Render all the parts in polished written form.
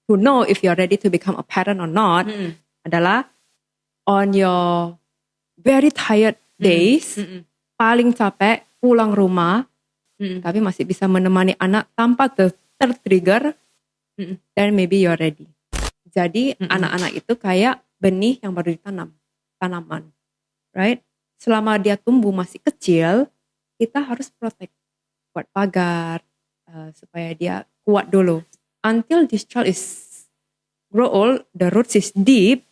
to know if you're ready to become a parent or not adalah on your very tired days, paling capek, pulang rumah, tapi masih bisa menemani anak tanpa tertrigger, then maybe you're ready. Jadi anak-anak itu kayak benih yang baru ditanam, tanaman, right? Selama dia tumbuh masih kecil, kita harus protect, buat pagar, supaya dia kuat dulu. Until this child is grow old, the roots is deep,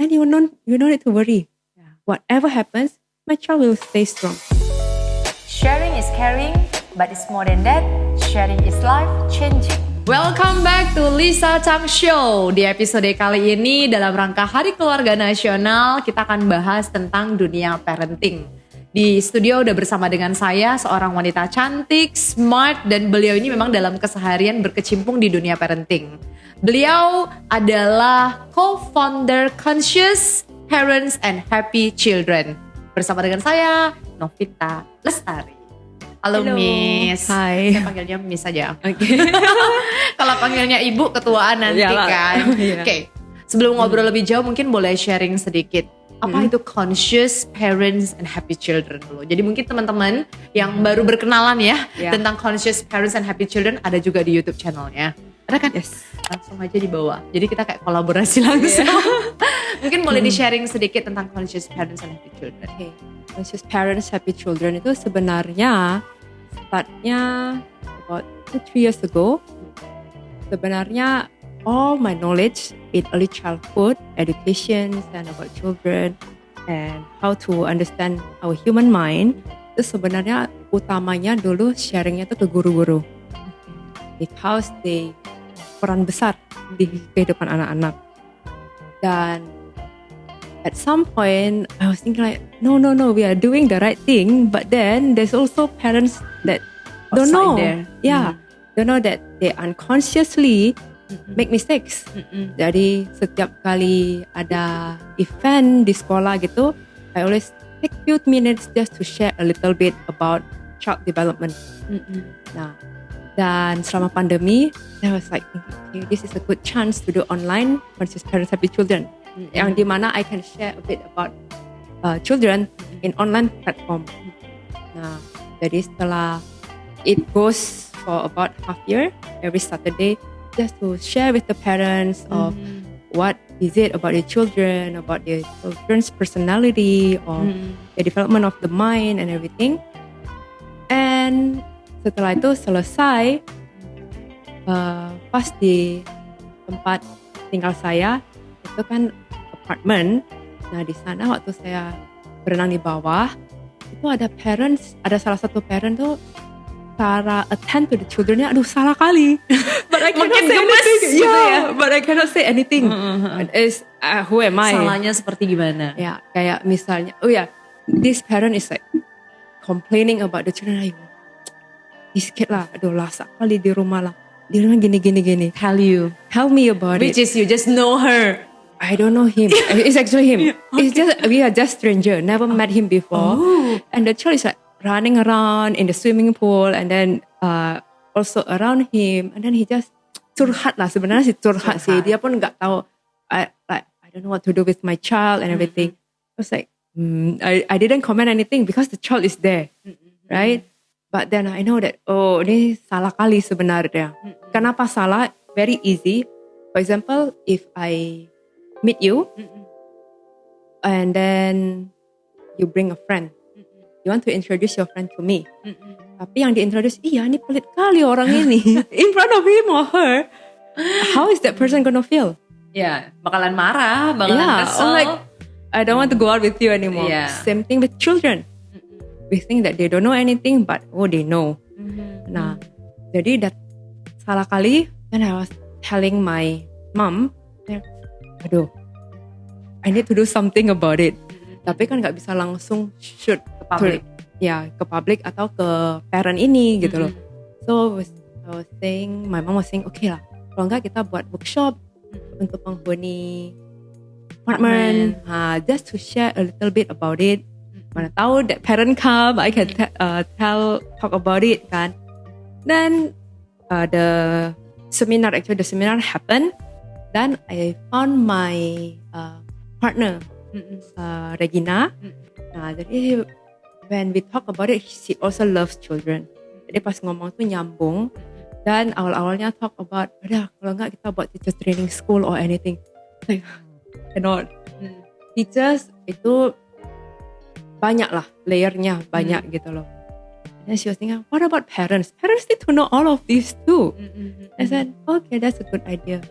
then you don't need to worry. Whatever happens, my child will stay strong. Sharing is caring, but it's more than that. Sharing is life changing. Welcome back to Lisa Chang Show. Di episode kali ini dalam rangka Hari Keluarga Nasional, kita akan bahas tentang dunia parenting. Di studio udah bersama dengan saya, seorang wanita cantik, smart, dan beliau ini memang dalam keseharian berkecimpung di dunia parenting. Beliau adalah co-founder Conscious Parents and Happy Children. Bersama dengan saya, Novita Lestari. Halo Miss. Hai. Saya panggilnya Miss aja. Oke. Kalau panggilnya Ibu ketuaan nanti kan. Oke. Sebelum ngobrol lebih jauh mungkin boleh sharing sedikit. Apa itu Conscious Parents and Happy Children dulu. Jadi mungkin teman-teman yang baru berkenalan ya tentang Conscious Parents and Happy Children ada juga di YouTube channelnya. Ada kan? Yes. Langsung aja di bawah. Jadi kita kayak kolaborasi langsung. Mungkin boleh di-sharing sedikit tentang Conscious Parents and Happy Children. Okay. Conscious Parents, Happy Children itu sebenarnya startnya about 2-3 years ago. Sebenarnya all my knowledge in early childhood education and about children and how to understand our human mind itu sebenarnya utamanya dulu sharingnya itu ke guru-guru because they peran besar di kehidupan anak-anak. Dan at some point I was thinking like no we are doing the right thing, but then there's also parents that don't know don't know that they unconsciously make mistakes. Jadi setiap kali ada event di sekolah gitu, I always take few minutes just to share a little bit about child development. Nah, dan selama pandemi, I was like, okay, this is a good chance to do online Conscious Parents Happy Children. Yang dimana I can share a bit about children in online platform. Nah, jadi setelah it goes for about half year, every Saturday, just to share with the parents of what is it about their children, about their children's personality, or the development of the mind and everything. And setelah itu selesai, pas di tempat tinggal saya itu kan apartemen. Nah di sana waktu saya berenang di bawah itu ada salah satu parent tuh cara attend to the children-nya aduh salah kali. But I cannot say anything. But I cannot say anything. Who am I? Salahnya seperti gimana? Ya, kayak misalnya, this parent is like complaining about the children. Like, this kid lah, aduh lasak kali di rumah lah. Di rumah gini. Tell me about it. Which is you just know her. I don't know him. It's actually him. It's just we are just stranger. Never met him before. And the child is like running around in the swimming pool, and then also around him, and then he just curhat lah. Sebenarnya sih curhat sih. Dia pun nggak tahu. I don't know what to do with my child and everything. I was like, I didn't comment anything because the child is there, right? But then I know that ini salah kali sebenarnya. Kenapa salah? Very easy. For example, if I meet you, and then you bring a friend. You want to introduce your friend to me. Tapi yang di-introduce, ini pelit kali orang ini. In front of him or her. How is that person gonna feel? Bakalan marah, bakalan kesel. Like, I don't want to go out with you anymore. Same thing with children. We think that they don't know anything, but they know. Nah, jadi salah kali, then I was telling my mom, aduh, I need to do something about it. Tapi kan gak bisa langsung shoot ke public. Ke public atau ke parent ini gitu loh. So I was saying, my mom was saying, okay lah, kalau enggak kita buat workshop untuk penghuni apartment. Just to share a little bit about it. Mana tahu that parent come, I can talk about it kan. Then the seminar happened. Then I found my partner, Regina. Nah, jadi when we talk about it, she also loves children. Jadi pas ngomong tuh nyambung. Dan awal-awalnya talk about, udah kalau enggak kita buat teacher training school or anything. Like, cannot. Teachers itu banyak lah, layernya banyak gitu loh. And then she was thinking, what about parents? Parents need to know all of these too. I said, okay, that's a good idea.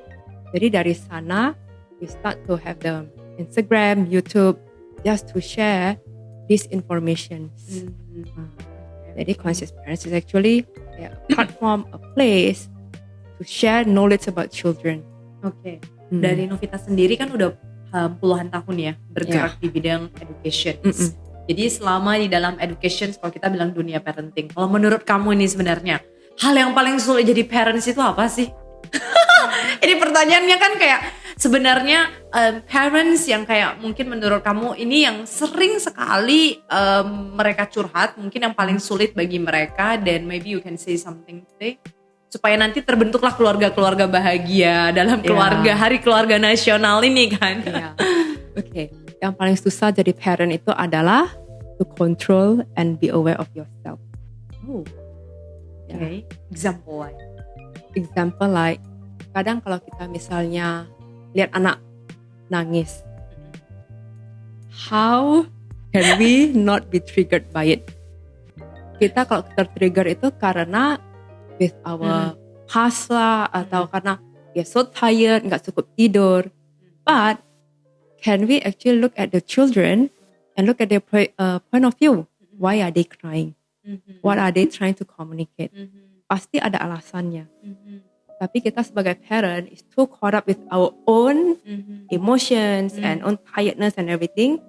Jadi dari sana, we start to have the Instagram, YouTube, just to share this information. Jadi Conscious Parents is actually a platform, a place to share knowledge about children. Oke. Dari Novita sendiri kan udah puluhan tahun ya bergerak di bidang education. Jadi selama di dalam education, kalau kita bilang dunia parenting, kalau menurut kamu ini sebenarnya hal yang paling sulit jadi parents itu apa sih? Ini pertanyaannya kan kayak sebenarnya parents yang kayak mungkin menurut kamu ini yang sering sekali mereka curhat, mungkin yang paling sulit bagi mereka, dan maybe you can say something today supaya nanti terbentuklah keluarga-keluarga bahagia dalam keluarga Hari Keluarga Nasional ini kan. Oke. Yang paling susah jadi parent itu adalah to control and be aware of yourself. Okay. Example like? Example like, kadang kalau kita misalnya lihat anak nangis, how can we not be triggered by it? Kita kalau tertrigger itu karena with our past lah, atau karena we are so tired, nggak cukup tidur. But can we actually look at the children and look at their point of view? Why are they crying? What are they trying to communicate? Pasti ada alasannya. Tapi kita sebagai parent is too caught up with our own emotions and own tiredness and everything.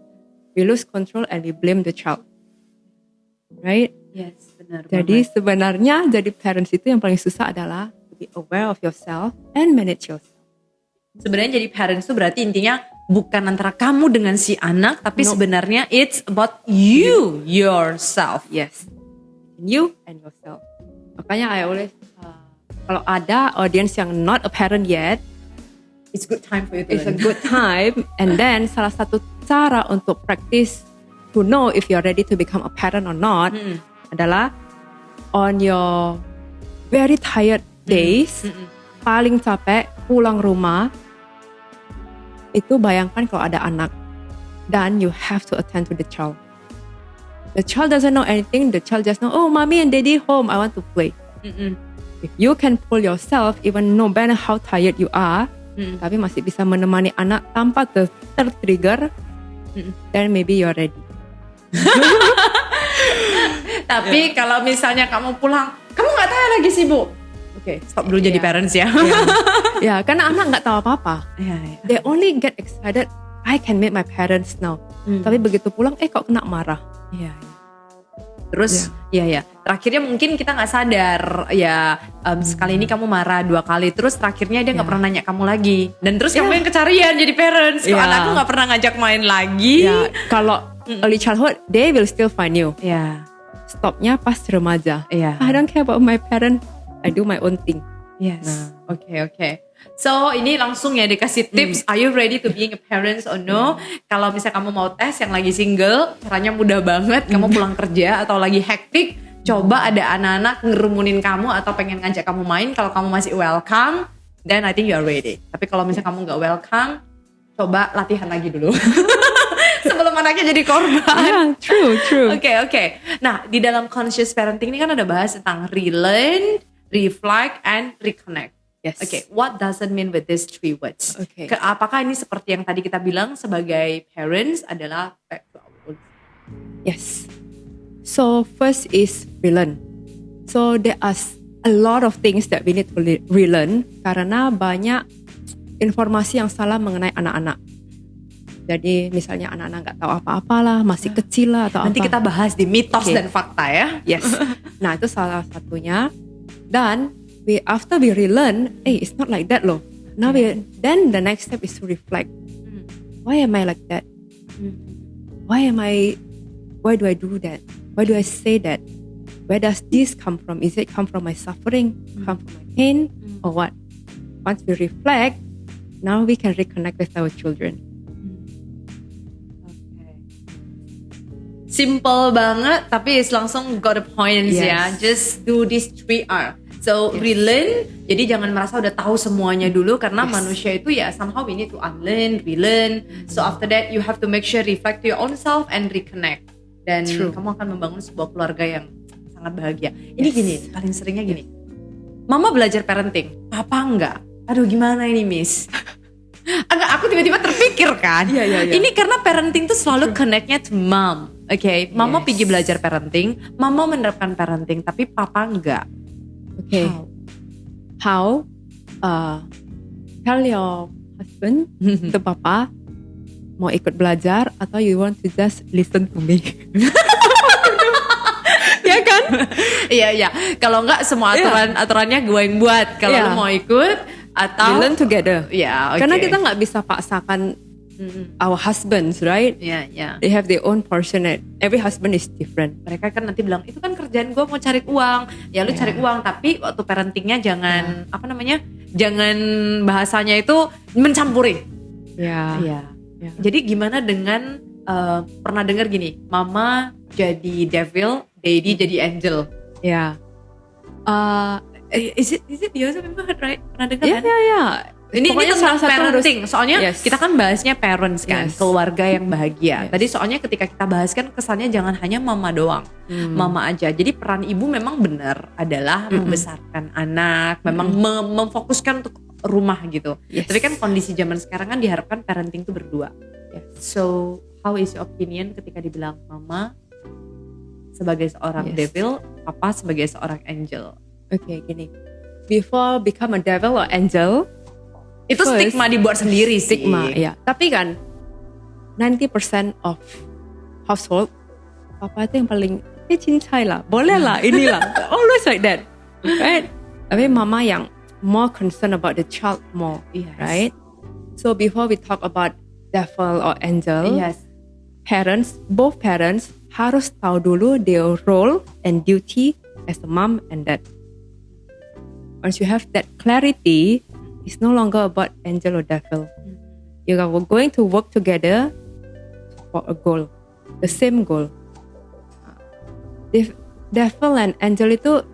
We lose control and we blame the child. Right? Yes, benar. Jadi sebenarnya jadi parents itu yang paling susah adalah to be aware of yourself and manage yourself. Sebenarnya jadi parents itu berarti intinya bukan antara kamu dengan si anak, tapi sebenarnya it's about you yourself. Yes, you and yourself. Makanya I always kalau ada audience yang not a parent yet, It's good time for you to it's a learn. good time. And then salah satu cara untuk practice to know if you're ready to become a parent or not adalah on your very tired days, paling capek, pulang rumah, itu bayangkan kalau ada anak, dan you have to attend to the child. The child doesn't know anything, the child just know, oh, mommy and daddy home, I want to play. If you can pull yourself, even no matter how tired you are, tapi masih bisa menemani anak tanpa tertrigger, then maybe you're ready. Tapi kalau misalnya kamu pulang, kamu nggak tahu lagi sibuk. Oke, stop dulu jadi parents ya. Ya, karena anak nggak tahu apa-apa. Iya. They only get excited, I can meet my parents now. Tapi begitu pulang, kok kena marah. Iya. Terus, ya. Terakhirnya mungkin kita nggak sadar ya. Sekali ini kamu marah, 2 kali. Terus terakhirnya dia nggak pernah nanya kamu lagi. Dan terus kamu yang kecarian jadi parents. Kok anakku nggak pernah ngajak main lagi. Ya, kalau early childhood, they will still find you. Iya. Stopnya pas remaja. Iya. I don't care about my parent, I do my own thing. Yes. Oke. So ini langsung ya dikasih tips. Are you ready to being a parent or no? Kalau misalnya kamu mau tes yang lagi single, caranya mudah banget. Kamu pulang kerja atau lagi hektik, coba ada anak-anak ngerumunin kamu atau pengen ngajak kamu main. Kalau kamu masih welcome, then I think you are ready. Tapi kalau misalnya kamu nggak welcome, coba latihan lagi dulu. Sebelum anaknya jadi korban. Yeah, true. Oke. Nah, di dalam conscious parenting ini kan ada bahas tentang relearn, reflect, and reconnect. Yes. Oke, what does it mean with these 3 words? Okay. Apakah ini seperti yang tadi kita bilang sebagai parents adalah back to our roots? Yes. So first is relearn. So there are a lot of things that we need to relearn karena banyak informasi yang salah mengenai anak-anak. Jadi misalnya anak-anak nggak tahu apa-apa lah, masih kecil lah atau Nanti apa. kita bahas di mitos dan fakta ya. Yes. Nah itu salah satunya. Dan after we relearn, it's not like that loh. Now then the next step is to reflect. Why am I like that? Why do I do that? Why do I say that? Where does this come from? Is it come from my suffering? Come from my pain? Or what? Once we reflect, now we can reconnect with our children. Simple banget, tapi it's langsung got the points ya. Yes. Just do this 3R. So relearn, jadi jangan merasa udah tahu semuanya dulu karena manusia itu ya somehow we need to unlearn, relearn. So after that you have to make sure reflect to your own self and reconnect. Dan kamu akan membangun sebuah keluarga yang sangat bahagia. Ini gini, paling seringnya gini. Mama belajar parenting, papa enggak. Aduh gimana ini miss? Enggak, aku tiba-tiba terpikir kan. Iya. Ini karena parenting tuh selalu connect-nya to mom. Oke, mama pergi belajar parenting, mama menerapkan parenting, tapi papa enggak. Okay. How? Tell your husband to papa mau ikut belajar atau you want to just listen to me. Ya kan? Iya. Kalau enggak semua aturannya gue yang buat. Kalau lu mau ikut atau we learn together. Ya, oke. Karena kita nggak bisa paksakan our husbands, right? Iya. They have their own portion. Every husband is different. Mereka kan nanti bilang itu kan kerjaan gue mau cari uang. Ya lu cari uang, tapi waktu parentingnya jangan jangan bahasanya itu mencampuri. Iya. Jadi gimana dengan pernah dengar gini, mama jadi devil, daddy jadi angel. Yeah. Is it you also heard, right? Pernah dengar kan? Yeah. Ini tentang parenting. Soalnya kita kan bahasnya parents kan, keluarga yang bahagia. Tadi soalnya ketika kita bahas kan kesannya jangan hanya mama doang, mama aja. Jadi peran ibu memang benar adalah membesarkan anak, memang memfokuskan untuk rumah gitu. Tapi kan kondisi zaman sekarang kan diharapkan parenting itu berdua. So how is your opinion ketika dibilang mama sebagai seorang devil, papa sebagai seorang angel? Okay, gini. Before become a devil or angel, itu first, stigma dibuat sendiri sih. Stigma, ya. Tapi kan 90% of household, papa itu yang paling cincai lah, boleh lah, inilah, always like that, right? Tapi mama yang more concerned about the child more, right? So before we talk about devil or angel, both parents harus tahu dulu their role and duty as a mom and dad. Once you have that clarity, it's no longer about angel or devil. You are going to work together for a goal, the same goal. Devil and angel itu,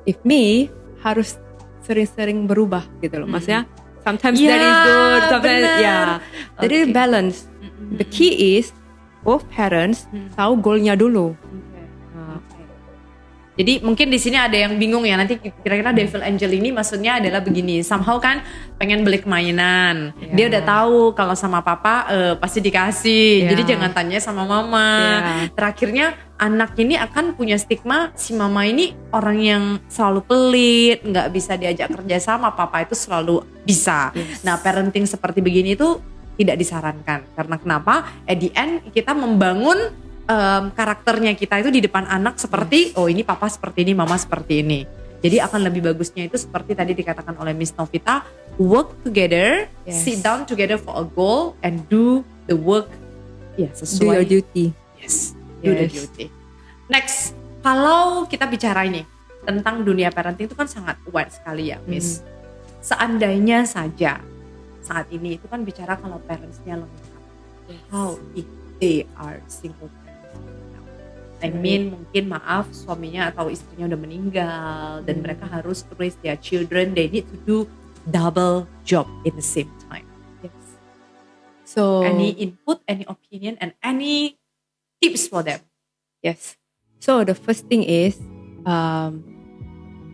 if me harus sering-sering berubah gitu loh. Maksudnya sometimes that is good, sometimes Jadi balance. The key is both parents tahu goalnya dulu. Jadi mungkin di sini ada yang bingung ya, nanti kira-kira devil angel ini maksudnya adalah begini, somehow kan pengen beli mainan, dia udah tahu kalau sama papa pasti dikasih, jadi jangan tanya sama mama. Terakhirnya anak ini akan punya stigma si mama ini orang yang selalu pelit, nggak bisa diajak kerja sama, papa itu selalu bisa. Nah parenting seperti begini itu tidak disarankan, karena kenapa? At the end kita membangun karakternya kita itu di depan anak seperti oh ini papa seperti ini, mama seperti ini. Jadi akan lebih bagusnya itu seperti tadi dikatakan oleh Miss Novita, work together, sit down together for a goal and do the work sesuai. Do your duty. Do the duty. Next, kalau kita bicara ini tentang dunia parenting itu kan sangat wide sekali ya, Miss. Seandainya saja saat ini itu kan bicara kalau parentsnya lengkap, how if they are single parents? I mean mungkin maaf suaminya atau istrinya udah meninggal dan mereka harus raise their children, they need to do double job in the same time. So any input, any opinion and any tips for them? So the first thing is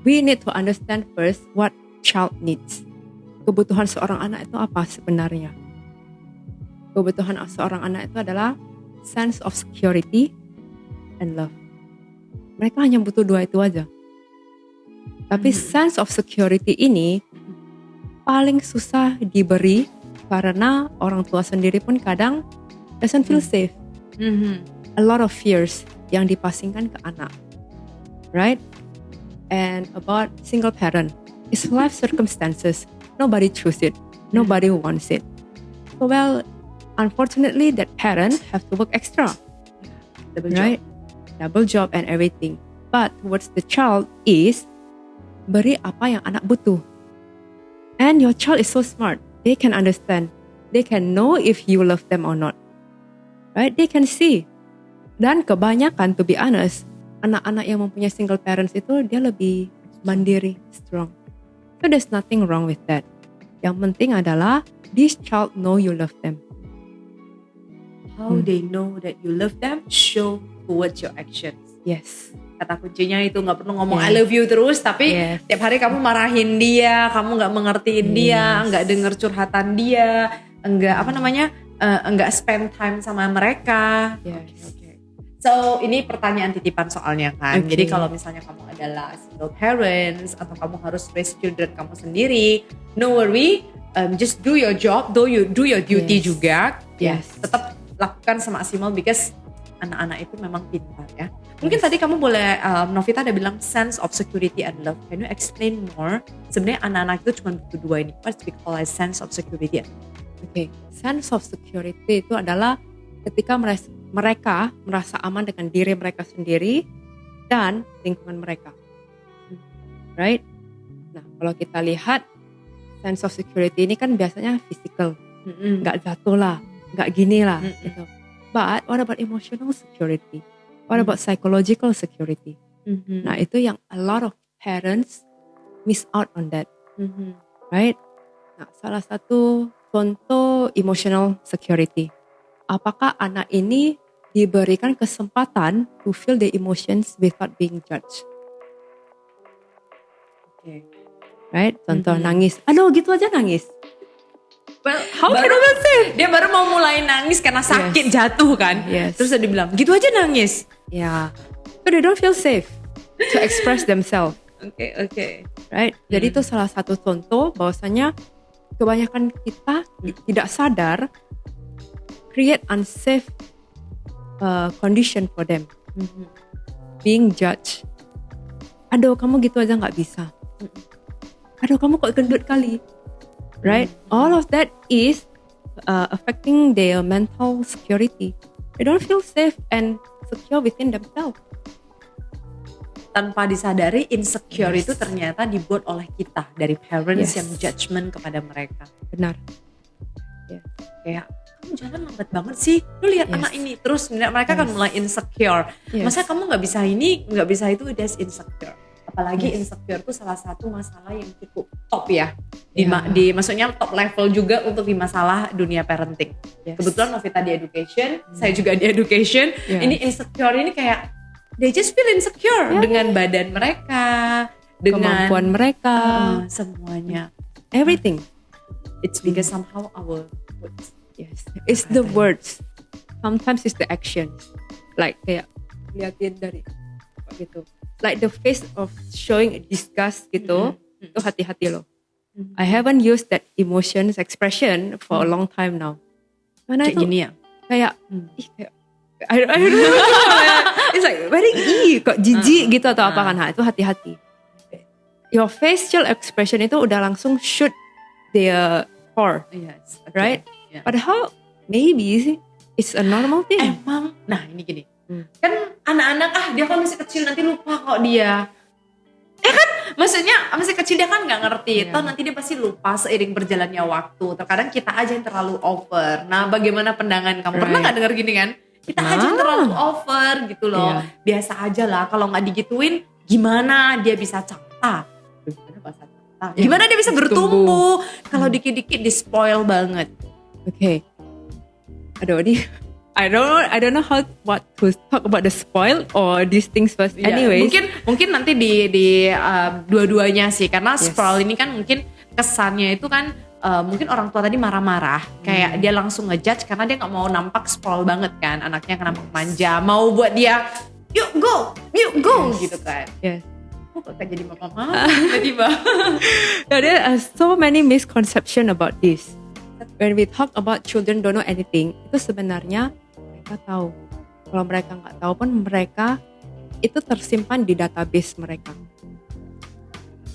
we need to understand first what child needs. Kebutuhan seorang anak itu apa sebenarnya? Kebutuhan seorang anak itu adalah sense of security and love. Mereka hanya butuh dua itu aja. Tapi sense of security ini paling susah diberi karena orang tua sendiri pun kadang doesn't feel safe. A lot of fears yang dipasingkan ke anak, right? And about single parent, it's life circumstances. Nobody choose it. Nobody wants it. So well, unfortunately, that parent have to work extra, right? Double job and everything. But towards the child is beri apa yang anak butuh. And your child is so smart. They can understand. They can know if you love them or not. Right? They can see. Dan kebanyakan, to be honest, anak-anak yang mempunyai single parents itu dia lebih mandiri, strong. So there's nothing wrong with that. Yang penting adalah this child know you love them. How they know that you love them, show towards your actions. Yes. Kata kuncinya itu, nggak perlu ngomong Yeah. I love you terus, tapi Yes. tiap hari kamu marahin dia, kamu nggak mengertiin dia, nggak denger curhatan dia, nggak spend time sama mereka. Yes. Oke. So ini pertanyaan titipan soalnya kan. Okay. Jadi kalau misalnya kamu adalah single parents atau kamu harus raise children kamu sendiri, no worry, just do your job, do your duty Yes. juga. Yes. Tetap lakukan semaksimal because anak-anak itu memang pintar ya. Mungkin tadi kamu boleh, Novita ada bilang sense of security and love. Can you explain more? Sebenarnya anak-anak itu cuma butuh dua ini. What we call as sense of security. Okay. Sense of security itu adalah ketika mereka merasa aman dengan diri mereka sendiri dan lingkungan mereka. Right? Nah, kalau kita lihat sense of security ini kan biasanya physical. Nggak jatuh lah, nggak gini lah. Gitu. But what about emotional security? What about psychological security? Nah, itu yang a lot of parents miss out on that. Right? Nah, salah satu contoh emotional security. Apakah anak ini diberikan kesempatan to feel the emotions without being judged? Okay. Right? Contoh nangis. Aduh, gitu aja nangis. Well, How can I say? dia baru mau mulai nangis karena sakit jatuh kan. Yes. Terus dia bilang, gitu aja nangis. Yeah. So they don't feel safe to express themselves. Oke. Right? Jadi itu salah satu contoh bahwasanya kebanyakan kita tidak sadar create unsafe condition for them. Being judged. Aduh, kamu gitu aja nggak bisa. Aduh, kamu kok gendut kali. Right? All of that is affecting their mental security. They don't feel safe and secure within themselves. Tanpa disadari insecure itu ternyata dibuat oleh kita dari parents Yes. yang judgment kepada mereka. Benar. Kayak kamu jalan lambat banget sih, lu lihat Yes. anak ini. Terus mereka kan mulai insecure. Yes. Masa kamu nggak bisa ini, nggak bisa itu, that's insecure. Apalagi insecure itu salah satu masalah yang cukup top ya. Maksudnya top level juga untuk di masalah dunia parenting. Yes. Kebetulan Novita di education, saya juga di education. Yes. Ini insecure ini kayak they just feel insecure dengan badan mereka, dengan Kemampuan mereka, semuanya. everything. It's because somehow our words. Yes, it's the words. Sometimes it's the actions. Like kayak liatin dari apa gitu. Like the face of showing disgust gitu. Itu hati-hati loh. I haven't used that emotions expression for a long time now. Karena Kayak itu gini ya. kayak, kayak I don't know. It's like very kok jijik gitu atau apa kan. Nah, itu hati-hati. Your facial expression itu udah langsung shoot their core, Yes, okay. right? Yeah. Padahal maybe it's a normal thing. Emang, nah ini gini. Kan anak-anak dia kan masih kecil nanti lupa kok dia. Kan maksudnya masih kecil dia kan nggak ngerti. Toh nanti dia pasti lupa seiring berjalannya waktu. Terkadang kita aja yang terlalu over. Nah, bagaimana pandangan kamu? Pernah nggak dengar gini kan? Kita aja yang terlalu over gitu loh. Iya. Biasa aja lah. Kalau nggak digituin, gimana dia bisa cakta? Gimana bahasa cakta? Gimana dia bisa bertumbuh? Kalau dikit-dikit di spoil banget. Okay. Aduh, ini I don't know what to talk about the spoil or these things first. Ya, Anyways, mungkin nanti di dua-duanya sih, karena spoil ini kan mungkin kesannya itu kan mungkin orang tua tadi marah-marah, kayak dia langsung ngejudge karena dia nggak mau nampak spoil banget kan, anaknya kan nampak manja, mau buat dia yuk go gitu kan. yes. Kok kayak jadi mama tiba-tiba. There are so many misconceptions about this. When we talk about children don't know anything, itu sebenarnya mereka tahu. Kalau mereka nggak tahu pun mereka itu tersimpan di database mereka.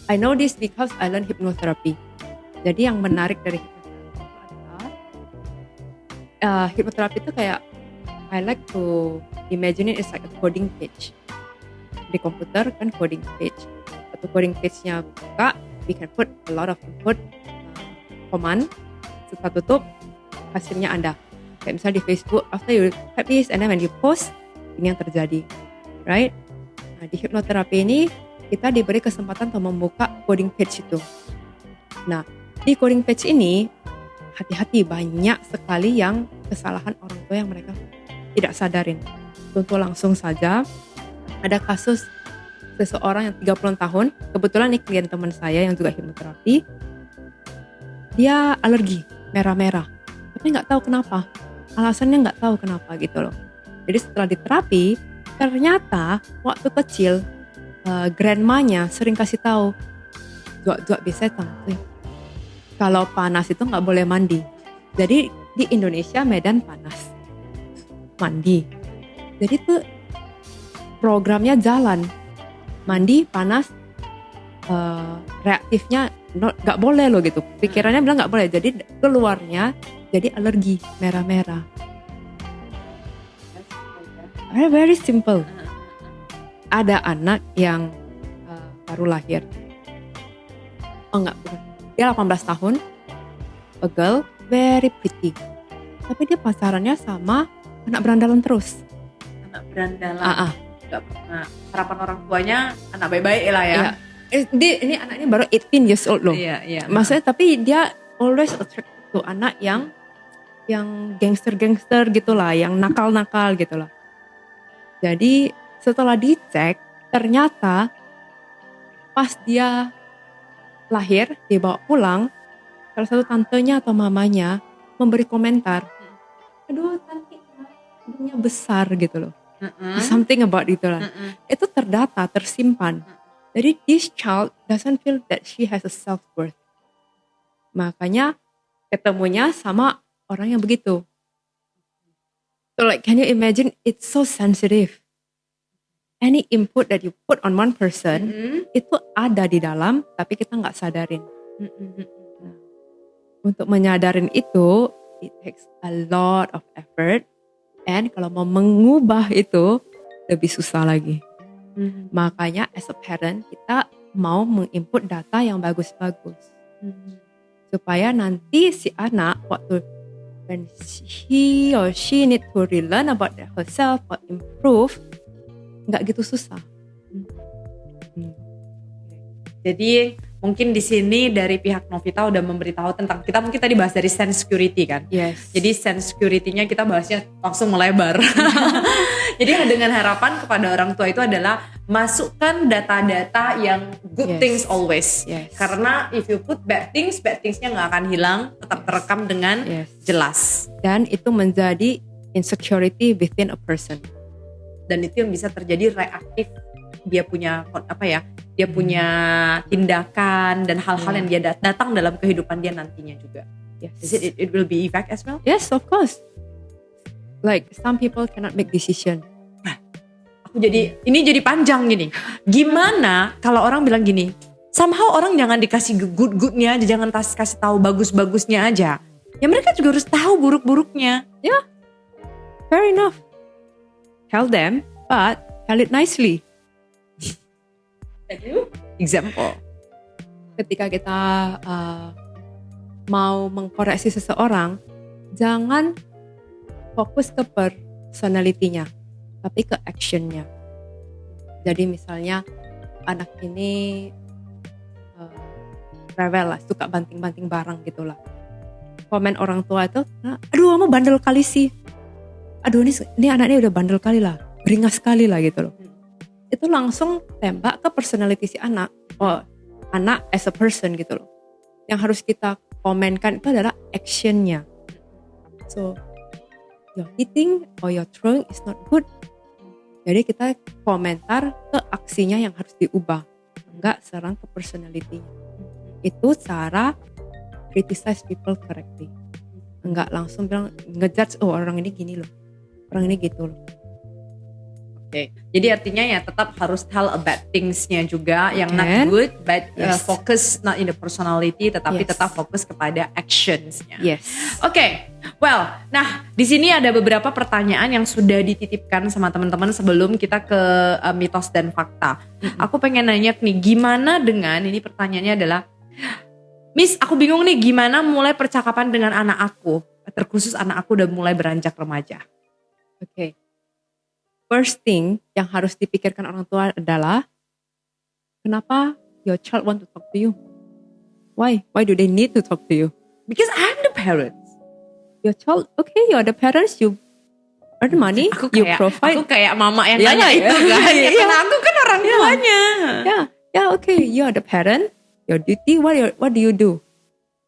I know this because I learned hypnotherapy. Jadi yang menarik dari hypnotherapy itu adalah hypnotherapy itu kayak I like to imagine it as like a coding page. Di komputer kan coding page. Atau coding page-nya buka, we can put a lot of input command, setelah tutup, hasilnya Anda. Kayak misalnya di Facebook, after you type this and then when you post, ini yang terjadi, right? Nah, di hipnoterapi ini kita diberi kesempatan untuk membuka coding page itu. Nah, di coding page ini hati-hati, banyak sekali yang kesalahan orang tua yang mereka tidak sadarin. Contoh langsung saja, ada kasus seseorang yang 30 tahun, kebetulan ini klien teman saya yang juga hipnoterapi, dia alergi merah-merah, tapi nggak tahu kenapa, alasannya nggak tahu kenapa gitu loh. Jadi setelah diterapi, ternyata waktu kecil grandmanya sering kasih tahu, "Zuak-zuak besetang, kalau panas itu nggak boleh mandi." Jadi di Indonesia Medan panas, mandi. Jadi tuh programnya jalan, mandi panas, reaktifnya nggak boleh loh gitu. Pikirannya bilang nggak boleh, jadi keluarnya jadi alergi merah-merah. Very simple. Ada anak yang baru lahir. Oh enggak, bukan. Dia 18 tahun, a girl, very pretty. Tapi dia pacarannya sama anak berandalan terus. Anak berandalan. Gak pernah. Harapan orang tuanya anak baik-baik lah ya. Ini anaknya baru 18 years old loh. Iya. Maksudnya tapi dia always attract to anak yang gangster-gangster gitulah, yang nakal-nakal gitulah. Jadi setelah dicek, ternyata pas dia lahir, dibawa pulang, salah satu tantenya atau mamanya memberi komentar, "Aduh cantik, hidungnya besar," gitu loh. Something about itu lah. Itu terdata, tersimpan. Jadi this child doesn't feel that she has a self-worth. Makanya ketemunya sama orang yang begitu. So like, can you imagine, it's so sensitive. Any input that you put on one person, itu ada di dalam, tapi kita nggak sadarin. Nah, untuk menyadarin itu, it takes a lot of effort. And kalau mau mengubah itu, lebih susah lagi. Makanya as a parent, kita mau menginput data yang bagus-bagus. Supaya nanti si anak, waktu when he or she need to relearn about herself or improve, nggak gitu susah. Jadi mungkin di sini dari pihak Novita udah memberitahu tentang, kita mungkin tadi bahas dari sense security kan. Yes. Jadi sense security-nya kita bahasnya langsung melebar. Jadi dengan harapan kepada orang tua itu adalah masukkan data-data yang good things always. Yes. Karena if you put bad thingsnya nggak akan hilang, tetap terekam dengan jelas. Dan itu menjadi insecurity within a person. Dan itu yang bisa terjadi reaktif, dia punya dia punya tindakan dan hal-hal yang dia datang dalam kehidupan dia nantinya juga. Yes. It will be effect as well? Yes, of course. Like some people cannot make decision. Ini jadi panjang gini. Gimana kalau orang bilang gini, somehow orang jangan dikasih good-goodnya aja, jangan kasih tahu bagus-bagusnya aja. Ya mereka juga harus tahu buruk-buruknya. Yeah, fair enough. Tell them, but tell it nicely. Example. Ketika kita mau mengkoreksi seseorang, jangan fokus ke personality-nya, tapi ke action-nya. Jadi misalnya anak ini rewel lah, suka banting-banting barang gitulah. Komen orang tua itu, "Aduh kamu bandel kali sih. Aduh ini anaknya udah bandel kali lah, beringas kali lah," gitu loh. Itu langsung tembak ke personality si anak. Oh, anak as a person gitu loh. Yang harus kita komenkan itu adalah action-nya. So, your eating or your throwing is not good. Jadi kita komentar ke aksinya yang harus diubah. Enggak serang ke personality-nya. Itu cara criticize people correctly. Enggak langsung bilang, ngejudge, oh orang ini gini loh. Orang ini gitu loh. Oke. Jadi artinya ya tetap harus tell about things-nya juga yang not good, but focus not in the personality, tetapi tetap fokus kepada actions-nya. Yes. Oke. Well, nah di sini ada beberapa pertanyaan yang sudah dititipkan sama teman-teman sebelum kita ke mitos dan fakta. Aku pengen nanya nih, gimana dengan, ini pertanyaannya adalah, Miss, aku bingung nih gimana mulai percakapan dengan anak aku. Terkhusus anak aku udah mulai beranjak remaja. Okay. First thing yang harus dipikirkan orang tua adalah kenapa your child want to talk to you? Why? Why do they need to talk to you? Because I'm the parents. Your child, okay, you're the parents, you earn money, you provide. Aku kayak mama yang Ya nanya lah, itu ya. kan. Ya, Ya. kan aku kan orang tuanya. Yeah, okay, you're the parent. Your duty, what do?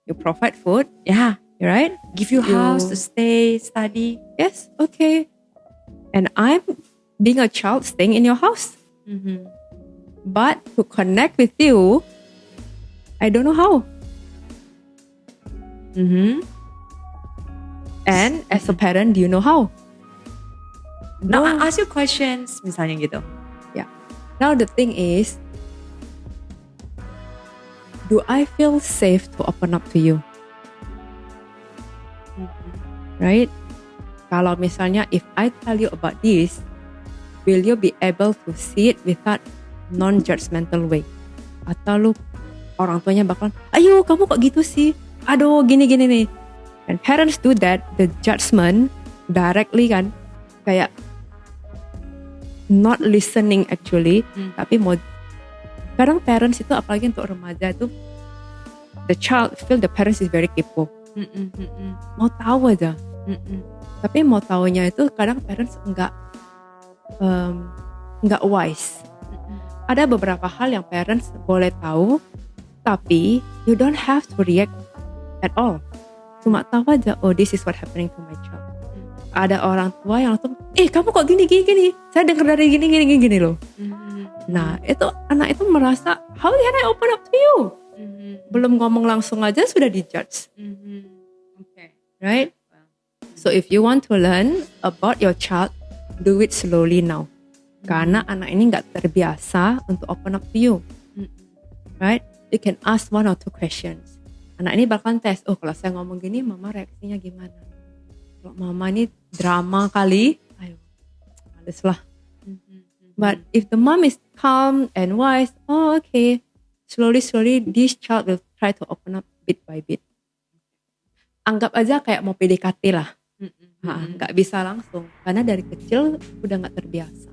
You provide food, Ya, right? give you house to stay, study. Yes, okay. And I'm being a child staying in your house. But to connect with you, I don't know how. And as a parent, do you know how? Now I ask you questions, misalnya gitu. Yeah. Now the thing is, do I feel safe to open up to you? Right? Kalau misalnya if I tell you about this, will you be able to see it without non-judgmental way? Atau lu orang tuanya bakal, ayo kamu kok gitu sih? Aduh gini-gini nih. And parents do that, the judgment directly kan, kayak not listening actually, tapi mau kadang parents itu apalagi untuk remaja itu the child feel the parents is very kepo. Mau tahu aja. Tapi mau tahunya itu kadang parents enggak wise. Ada beberapa hal yang parents boleh tahu, tapi you don't have to react at all. Cuma tahu aja, oh this is what happening to my child. Ada orang tua yang langsung, kamu kok gini. Saya dengar dari gini loh. Nah itu anak itu merasa, how can I open up to you? Belum ngomong langsung aja sudah dijudge. Okay. Right? So if you want to learn about your child, do it slowly now. Karena anak ini gak terbiasa untuk open up to you. Right? You can ask 1 or 2 questions. Anak ini bakalan tes, kalau saya ngomong gini mama reaksinya gimana? Kalau mama ini drama kali, ayo males lah. But if the mom is calm and wise, okay, slowly this child will try to open up bit by bit. Anggap aja kayak mau PDKT lah. Gak bisa langsung, karena dari kecil udah gak terbiasa.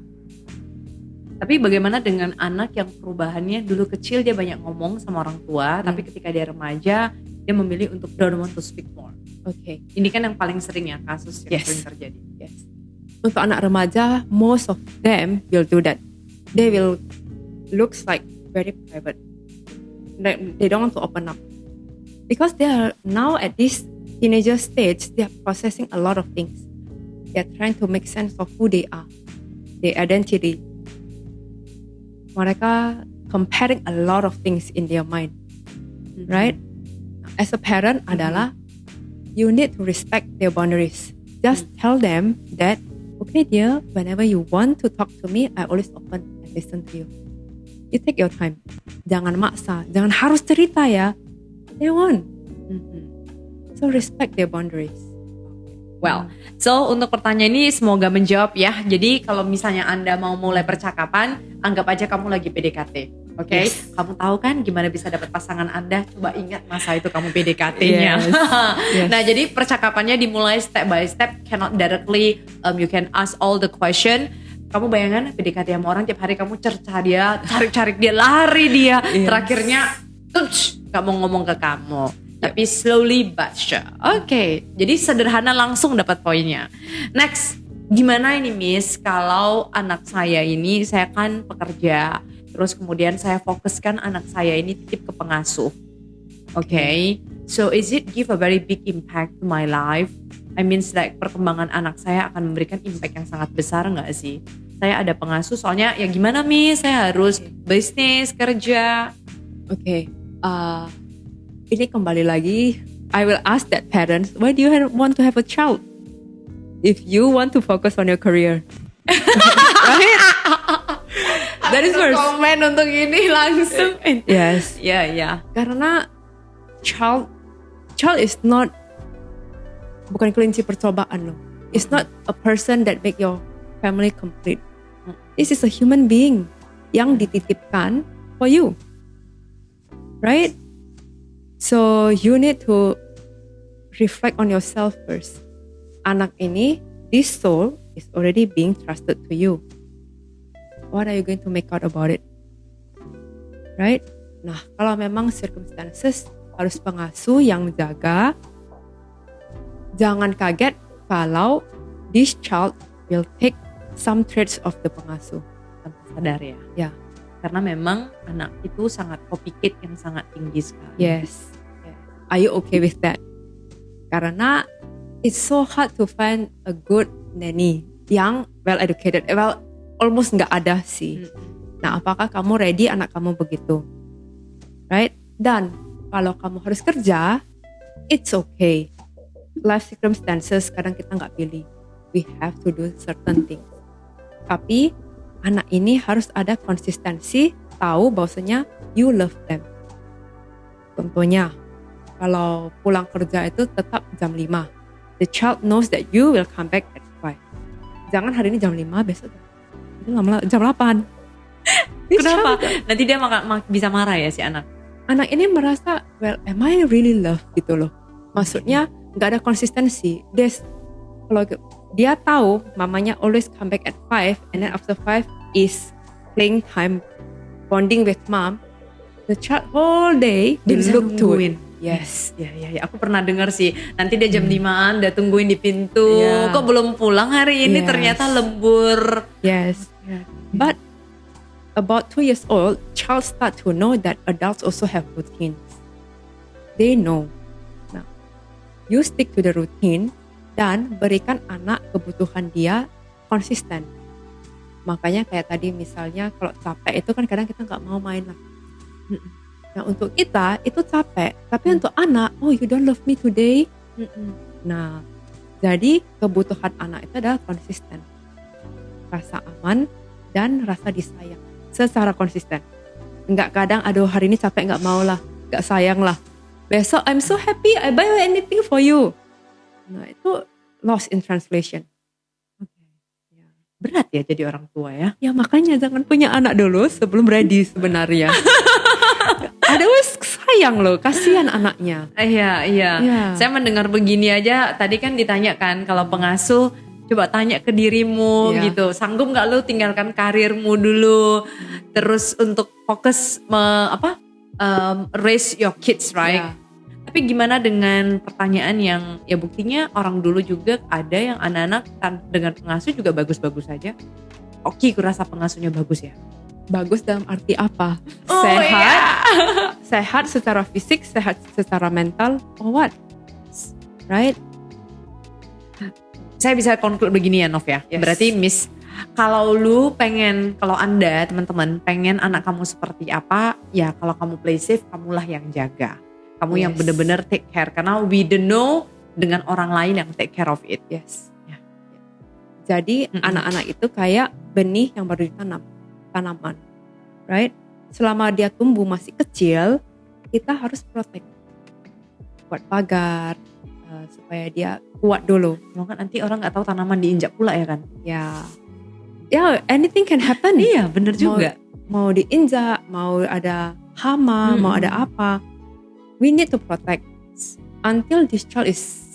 Tapi bagaimana dengan anak yang perubahannya dulu kecil dia banyak ngomong sama orang tua, tapi ketika dia remaja dia memilih untuk don't want to speak more. Okay. Ini kan yang paling sering ya kasus yang sering terjadi. Yes. Untuk anak remaja, most of them will do that. They will looks like very private. They don't want to open up because they are now at this teenager stage. They are processing a lot of things. They are trying to make sense of who they are, their identity. Mereka comparing a lot of things in their mind, right? As a parent adalah you need to respect their boundaries. Just tell them that, okay dear, whenever you want to talk to me, I always open and listen to you. You take your time. Jangan maksa, jangan harus cerita ya. They want. So respect their boundaries. Well, so untuk pertanyaan ini semoga menjawab ya. Jadi kalau misalnya Anda mau mulai percakapan, anggap aja kamu lagi PDKT. Oke, Yes. Kamu tahu kan gimana bisa dapat pasangan Anda? Coba ingat masa itu kamu PDKT-nya. Yes. Nah, jadi percakapannya dimulai step by step, cannot directly you can ask all the question. Kamu bayangkan PDKT sama orang tiap hari kamu cerca dia, cari dia, lari dia. Yes. Terakhirnya gak mau ngomong ke kamu. Tapi slowly but sure. Oke, jadi sederhana langsung dapat poinnya. Next, gimana ini Miss kalau anak saya ini, saya kan pekerja, terus kemudian saya fokuskan anak saya ini titip ke pengasuh. Oke, so is it give a very big impact to my life? I mean like perkembangan anak saya akan memberikan impact yang sangat besar gak sih? Saya ada pengasuh soalnya ya gimana Miss, saya harus bisnis, kerja. Okay. Ini kembali lagi, I will ask that parents, why do you want to have a child? If you want to focus on your career. Right? That is first. Komen untuk ini langsung. Yes. Ya. Karena child is not, bukan kelinci percobaan loh. It's not a person that make your family complete. This is a human being yang dititipkan for you. Right? So you need to reflect on yourself first. Anak ini, this soul is already being trusted to you. What are you going to make out about it? Right? Nah, kalau memang circumstances harus pengasuh yang menjaga, jangan kaget kalau this child will take some traits of the pengasuh. Tanpa sadar ya. Ya. Karena memang anak itu sangat copycat yang sangat tinggi sekali. Yes. Are you okay with that? Karena it's so hard to find a good nanny yang well educated. Well, almost nggak ada sih. Nah, apakah kamu ready anak kamu begitu? Right? Dan kalau kamu harus kerja, it's okay. Life circumstances kadang kita nggak pilih. We have to do certain things. Tapi anak ini harus ada konsistensi, tahu bahwasanya you love them. Contohnya, kalau pulang kerja itu tetap jam 5. The child knows that you will come back at 5. Jangan hari ini jam 5, besok jam 8. Kenapa? Nanti dia bisa marah ya si anak. Anak ini merasa, well, am I really love gitu loh. Maksudnya nggak ada konsistensi. Kalau dia tahu mamanya always come back at 5 and then after 5 is playing time, bonding with mom. The child whole day Dia will bisa look to it. nungguin. Yes. Ya, aku pernah dengar sih. Nanti dia jam 5-an udah tungguin di pintu. Yeah. Kok belum pulang hari ini? Yes. Ternyata lembur. Yes. But about 2 years old, child start to know that adults also have routines. They know. Now, you stick to the routine dan berikan anak kebutuhan dia konsisten. Makanya kayak tadi misalnya kalau capek itu kan kadang kita nggak mau main lah. Nah untuk kita itu capek, tapi untuk anak, oh you don't love me today. Nah jadi kebutuhan anak itu adalah konsisten, rasa aman dan rasa disayang secara konsisten. Enggak kadang aduh hari ini capek nggak mau lah, nggak sayang lah. Besok I'm so happy I buy anything for you. Nah itu lost in translation. Berat ya jadi orang tua ya. Ya makanya jangan punya anak dulu sebelum ready sebenarnya. Otherwise sayang loh, kasihan anaknya. Iya. Iya. Saya mendengar begini aja. Tadi kan ditanyakan kalau pengasuh, coba tanya ke dirimu Iya. gitu. Sanggup nggak lu tinggalkan karirmu dulu, terus untuk fokus raise your kids, right? Iya. Tapi gimana dengan pertanyaan yang ya buktinya orang dulu juga ada yang anak-anak dengan pengasuh juga bagus-bagus saja. Oke, kurasa pengasuhnya bagus ya. Bagus dalam arti apa? Oh, Sehat, iya. sehat secara fisik, sehat secara mental, or what? Right? Saya bisa conclude begini ya Nov ya. Yes. Berarti Miss, kalau Anda teman-teman pengen anak kamu seperti apa, ya kalau kamu play safe, kamulah yang jaga. Kamu yang Yes. benar-benar take care. Karena we don't know dengan orang lain yang take care of it. Yes. Jadi anak-anak itu kayak benih yang baru ditanam, tanaman, right? Selama dia tumbuh masih kecil, kita harus protect, buat pagar, supaya dia kuat dulu. Kalau kan nanti orang nggak tahu tanaman diinjak pula ya kan? Ya, anything can happen. Iya, bener juga. Mau diinjak, mau ada hama, mau ada apa. We need to protect until this child is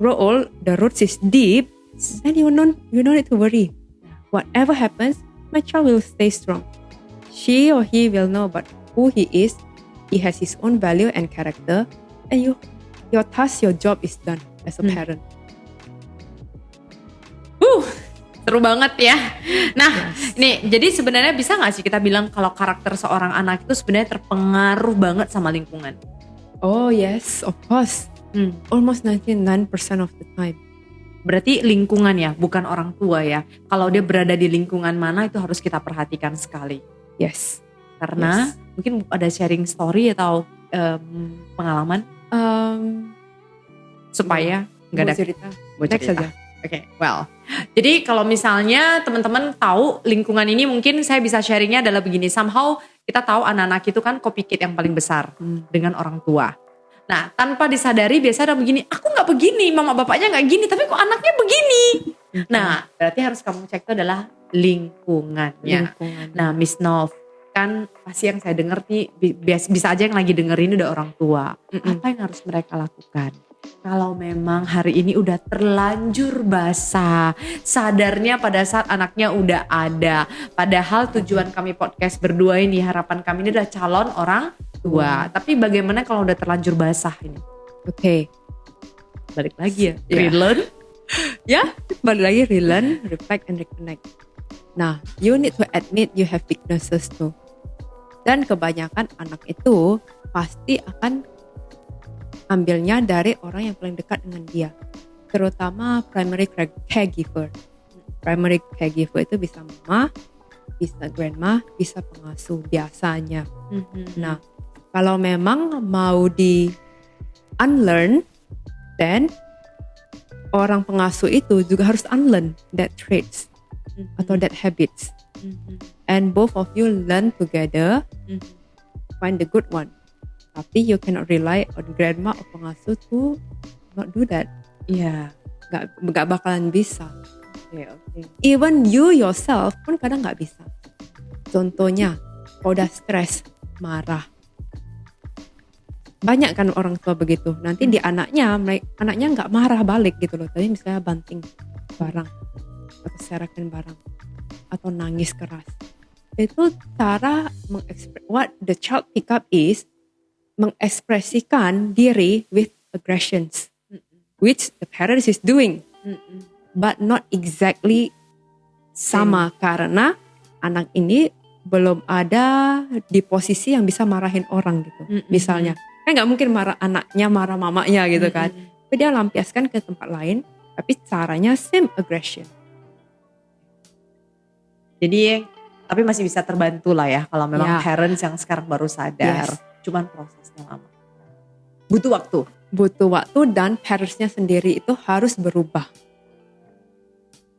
grow old, the roots is deep. Then you don't need to worry. Whatever happens, my child will stay strong. She or he will know about who he is. He has his own value and character, and your task, your job is done as a parent. Seru banget ya. Nah, nih jadi sebenarnya bisa nggak sih kita bilang kalau karakter seorang anak itu sebenarnya terpengaruh banget sama lingkungan? Oh yes, of course. Almost 99% of the time. Berarti lingkungan ya, bukan orang tua ya. Kalau dia berada di lingkungan mana itu harus kita perhatikan sekali. Yes. Karena mungkin ada sharing story atau pengalaman supaya nggak ada cerita. cerita. Next aja. Oke, well. Jadi kalau misalnya teman-teman tahu lingkungan ini mungkin saya bisa sharingnya adalah begini. Somehow kita tahu anak-anak itu kan copycat yang paling besar dengan orang tua. Nah tanpa disadari biasanya ada begini, aku gak begini, mama bapaknya gak gini, tapi kok anaknya begini. Nah berarti harus kamu cek itu adalah lingkungannya. Nah Miss Nov, kan pasti yang saya dengar nih bisa aja yang lagi dengerin udah orang tua. Apa yang harus mereka lakukan? Kalau memang hari ini udah terlanjur basah, sadarnya pada saat anaknya udah ada. Padahal tujuan kami podcast berdua ini, harapan kami ini adalah calon orang tua. Tapi bagaimana kalau udah terlanjur basah ini? Oke. Balik lagi ya, Ya. relearn. Ya, balik lagi relearn, reflect, and reconnect. Nah, you need to admit you have weaknesses too. Dan kebanyakan anak itu pasti akan ambilnya dari orang yang paling dekat dengan dia. Terutama primary caregiver. Primary caregiver itu bisa mama, bisa grandma, bisa pengasuh biasanya. Nah, kalau memang mau di unlearn, then orang pengasuh itu juga harus unlearn that traits atau that habits. And both of you learn together, find the good one. Tapi you cannot rely on grandma or pengasuh to not do that. Iya. Gak bakalan bisa. Oke. Even you yourself pun kadang gak bisa. Contohnya, kalau udah stres, marah. Banyak kan orang tua begitu. Nanti di anaknya gak marah balik gitu loh. Tapi misalnya banting barang atau serakan barang atau nangis keras. Itu cara what the child pick up is mengekspresikan diri with aggressions, which the parents is doing, but not exactly sama karena anak ini belum ada di posisi yang bisa marahin orang gitu. Misalnya, kan nggak mungkin marah anaknya, marah mamanya gitu kan. Tapi dia lampiaskan ke tempat lain, tapi caranya same aggression. Jadi tapi masih bisa terbantu lah ya kalau memang Ya. parents yang sekarang baru sadar. Yes. Cuman prosesnya lama. Butuh waktu. Butuh waktu dan parentsnya sendiri itu harus berubah.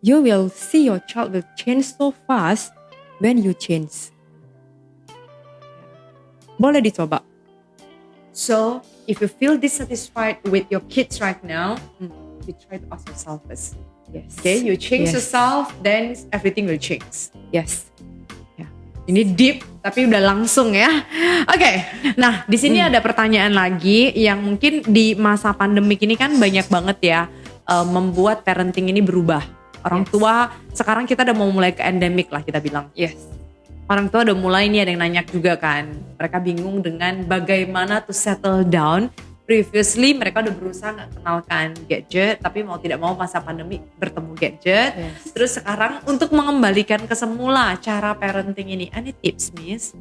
You will see your child will change so fast when you change. Boleh dicoba. So, if you feel dissatisfied with your kids right now, you try to ask yourself first. Yes. Okay, you change Yes. yourself, then everything will change. Yes. Ini deep, tapi udah langsung ya. Oke, nah di sini ada pertanyaan lagi yang mungkin di masa pandemik ini kan banyak banget ya membuat parenting ini berubah. Orang Yes. tua sekarang kita udah mau mulai ke endemik lah kita bilang. Yes. Orang tua udah mulai nih ada yang nanya juga kan. Mereka bingung dengan bagaimana to settle down. Previously mereka udah berusaha gak kenalkan gadget, tapi mau tidak mau masa pandemi bertemu gadget. Yes. Terus sekarang untuk mengembalikan ke semula cara parenting ini, any tips Miss?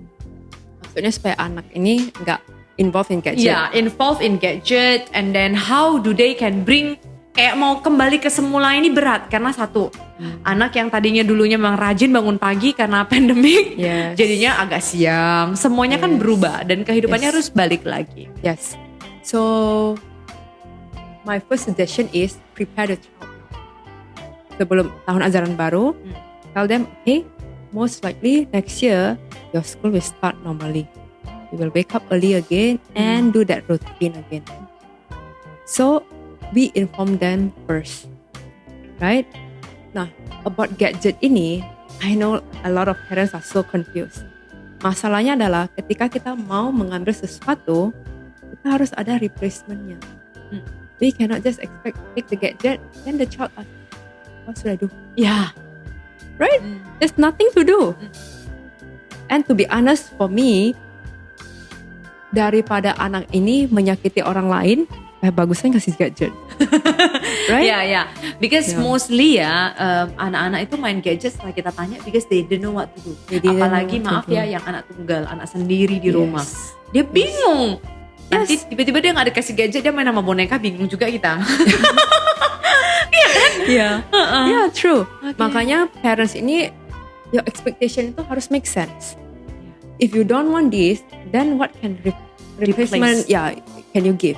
Maksudnya supaya anak ini nggak involved in gadget. Yeah, involved in gadget and then how do they can bring kayak mau kembali ke semula ini berat karena satu anak yang tadinya dulunya memang rajin bangun pagi karena pandemik Yes. jadinya agak siang, semuanya kan Yes. berubah dan kehidupannya Yes. harus balik lagi. Yes. So my first suggestion is prepare the child. Sebelum tahun ajaran baru, tell them, hey, most likely next year your school will start normally. You will wake up early again and do that routine again. So we inform them first, right? Nah, about gadget ini, I know a lot of parents are so confused. Masalahnya adalah ketika kita mau mengambil sesuatu, kita harus ada replacementnya. We cannot just expect take the gadget, then the child asks, what should I do? Ya. Right? There's nothing to do. And to be honest, for me, daripada anak ini menyakiti orang lain, bagusnya kasih gadget. Right? Ya, ya. Because Yeah. mostly ya anak-anak itu main gadget setelah kita tanya because they don't know what to do. They didn't Apalagi know maaf what to ya do. yang anak tunggal, anak sendiri di Yes. rumah. Dia bingung. Nanti Yes. tiba-tiba dia gak dikasih gadget, dia main sama boneka, bingung juga kita. Yeah. Yeah, true. Okay. Makanya parents ini, your expectation itu harus make sense. If you don't want this, then what can replacement can you give?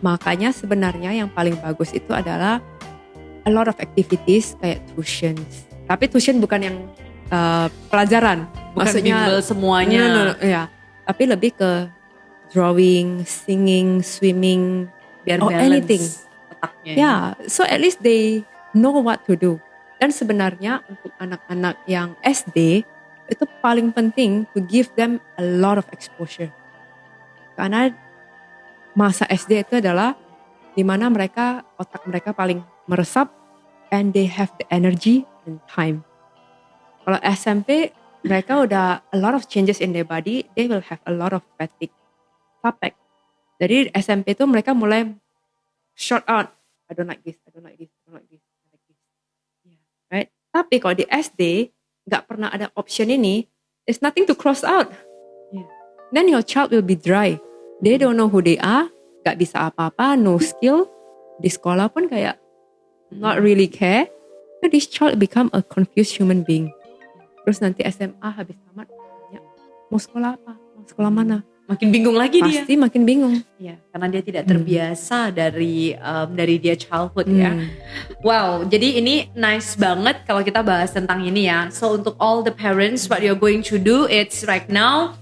Makanya sebenarnya yang paling bagus itu adalah a lot of activities kayak tuitions. Tapi tuition bukan yang pelajaran. Bukan bimbel semuanya. No, ya. Tapi lebih ke drawing, singing, swimming, Biar or balance anything. otaknya. Ya, so at least they know what to do. Dan sebenarnya untuk anak-anak yang SD, itu paling penting to give them a lot of exposure. Karena masa SD itu adalah dimana otak mereka paling meresap and they have the energy and time. Kalau SMP mereka udah a lot of changes in their body, they will have a lot of fatigue. Jadi SMP itu mereka mulai short out. I don't like this, I don't like this, I don't like this, I don't like this. Yeah. Right? Tapi kalau di SD nggak pernah ada option ini, there's nothing to cross out. Yeah. Then your child will be dry. They don't know who they are, nggak bisa apa-apa, no skill. Di sekolah pun kayak not really care. So this child become a confused human being. Terus nanti SMA habis tamat, mau sekolah apa? Mau sekolah mana? Makin bingung lagi dia. Pasti makin bingung. Ya, karena dia tidak terbiasa dari dia childhood ya. Wow, jadi ini nice banget kalau kita bahas tentang ini ya. So untuk all the parents, what you're going to do, it's right now.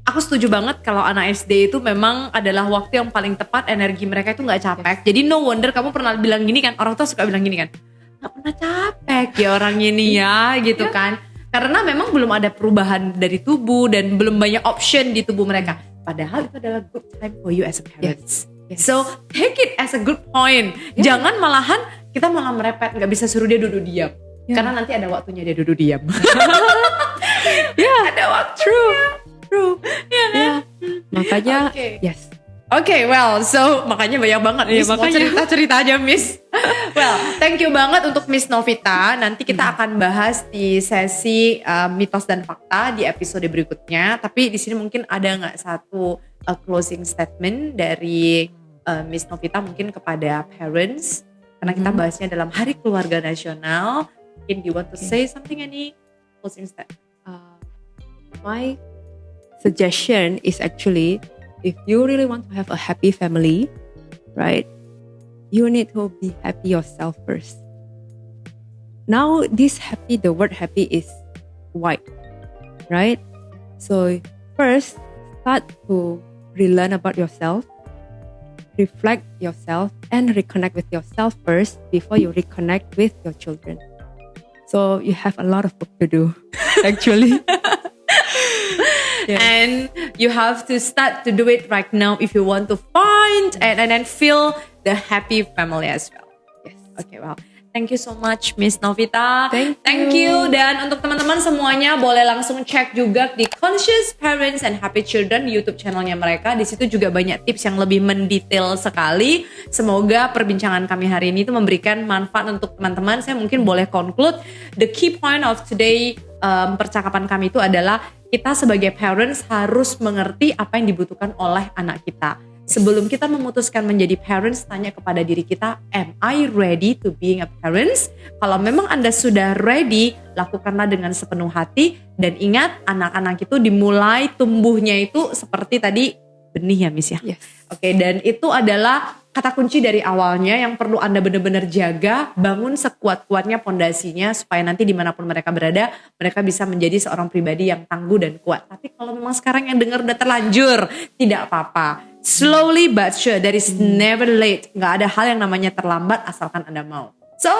Aku setuju banget kalau anak SD itu memang adalah waktu yang paling tepat, energi mereka itu nggak capek. Jadi no wonder kamu pernah bilang gini kan, orang tua suka bilang gini kan, nggak pernah capek ya orang ini ya, gitu kan. Karena memang belum ada perubahan dari tubuh dan belum banyak option di tubuh mereka. Padahal itu adalah good time for you as a parents. Yes. So take it as a good point. Jangan malahan kita malah merepet, nggak bisa suruh dia duduk diam. Karena nanti ada waktunya dia duduk diam. Ada waktunya. True. Ya kan? Makanya yes. Oke, well, so makanya banyak banget Miss mau cerita-cerita aja Miss. Well, thank you banget untuk Miss Novita. Nanti kita akan bahas di sesi mitos dan fakta di episode berikutnya. Tapi di sini mungkin ada nggak satu closing statement dari Miss Novita mungkin kepada parents? Karena kita bahasnya dalam Hari Keluarga Nasional. Mungkin you want to say something, any closing statement? My suggestion is actually, if you really want to have a happy family, right, you need to be happy yourself first. Now, the word happy is wide, right? So first, start to relearn about yourself, reflect yourself, and reconnect with yourself first before you reconnect with your children. So you have a lot of work to do, actually. And you have to start to do it right now if you want to find and then feel the happy family as well. Yes. Okay, well. Thank you so much Miss Novita. Thank you. Dan untuk teman-teman semuanya boleh langsung cek juga di Conscious Parents and Happy Children YouTube channelnya mereka. Di situ juga banyak tips yang lebih mendetail sekali. Semoga perbincangan kami hari ini itu memberikan manfaat untuk teman-teman. Saya mungkin boleh conclude the key point of today percakapan kami itu adalah kita sebagai parents harus mengerti apa yang dibutuhkan oleh anak kita. Sebelum kita memutuskan menjadi parents, tanya kepada diri kita, am I ready to being a parents? Kalau memang Anda sudah ready, lakukanlah dengan sepenuh hati. Dan ingat, anak-anak itu dimulai tumbuhnya itu seperti tadi benih ya Miss ya? Yes. Oke, dan itu adalah kata kunci dari awalnya yang perlu Anda benar-benar jaga, bangun sekuat-kuatnya pondasinya supaya nanti dimanapun mereka berada, mereka bisa menjadi seorang pribadi yang tangguh dan kuat. Tapi kalau memang sekarang yang dengar udah terlanjur, tidak apa-apa. Slowly but sure, there is never late. Gak ada hal yang namanya terlambat asalkan Anda mau. So,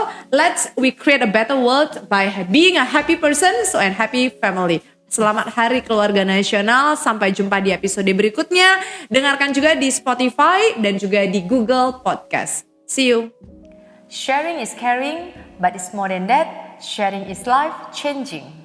we create a better world by being a happy person and happy family. Selamat Hari Keluarga Nasional. Sampai jumpa di episode berikutnya. Dengarkan juga di Spotify dan juga di Google Podcast. See you. Sharing is caring, but it's more than that. Sharing is life changing.